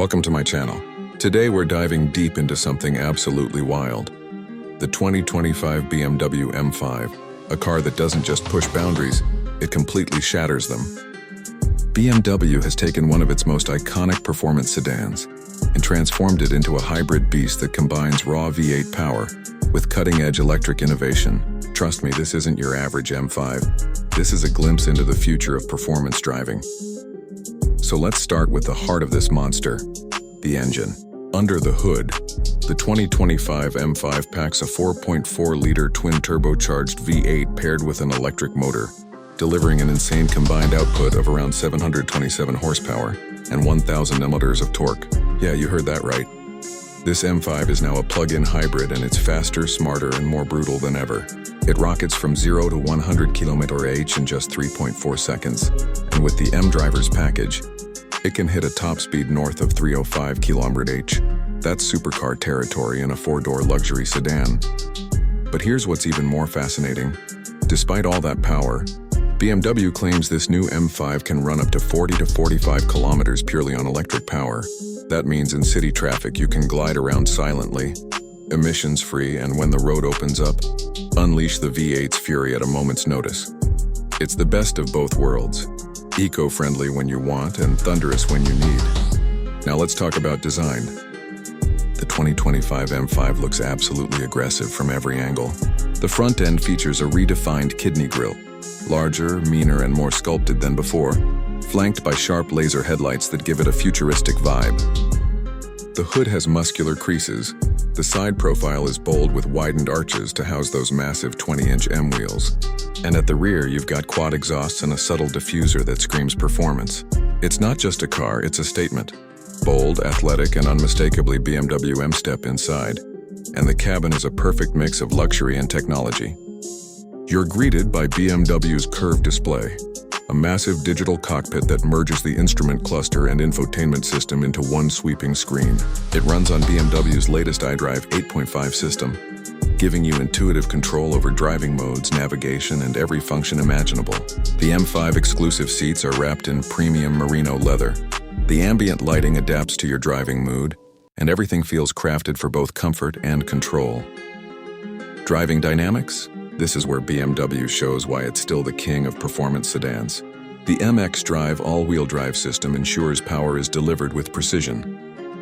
Welcome to my channel. Today we're diving deep into something absolutely wild. The 2025 BMW M5, a car that doesn't just push boundaries, it completely shatters them. BMW has taken one of its most iconic performance sedans and transformed it into a hybrid beast that combines raw V8 power with cutting-edge electric innovation. Trust me, this isn't your average M5. This is a glimpse into the future of performance driving. So let's start with the heart of this monster, the engine. Under the hood, the 2025 M5 packs a 4.4-liter twin-turbocharged V8 paired with an electric motor, delivering an insane combined output of around 727 horsepower and 1,000 Nm of torque. Yeah, you heard that right. This M5 is now a plug-in hybrid, and it's faster, smarter, and more brutal than ever. It rockets from 0 to 100 km/h in just 3.4 seconds, and with the mDrive's package, it can hit a top speed north of 305 km/h. That's supercar territory in a 4-door luxury sedan. But here's what's even more fascinating. Despite all that power, BMW claims this new M5 can run up to 40 to 45 kilometers purely on electric power. That means in city traffic you can glide around silently, emissions-free, and when the road opens up, unleash the V8's fury at a moment's notice. It's the best of both worlds. Eco-friendly when you want and thunderous when you need. Now let's talk about design. The 2025 M5 looks absolutely aggressive from every angle. The front end features a redefined kidney grille, larger, meaner, and more sculpted than before, flanked by sharp laser headlights that give it a futuristic vibe. The hood has muscular creases. The side profile is bold with widened arches to house those massive 20-inch M wheels. And at the rear, you've got quad exhausts and a subtle diffuser that screams performance. It's not just a car, it's a statement. Bold, athletic, and unmistakably BMW M. Step inside. And the cabin is a perfect mix of luxury and technology. You're greeted by BMW's curved display, a massive digital cockpit that merges the instrument cluster and infotainment system into one sweeping screen. It runs on BMW's latest iDrive 8.5 system, giving you intuitive control over driving modes, navigation, and every function imaginable. The M5 exclusive seats are wrapped in premium merino leather. The ambient lighting adapts to your driving mood, and everything feels crafted for both comfort and control. Driving dynamics? This is where BMW shows why it's still the king of performance sedans. The iDrive all-wheel drive system ensures power is delivered with precision,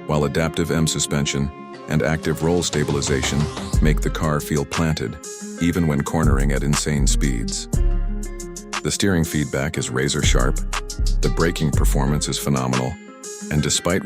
while adaptive M suspension and active roll stabilization make the car feel planted, even when cornering at insane speeds. The steering feedback is razor sharp, the braking performance is phenomenal, and despite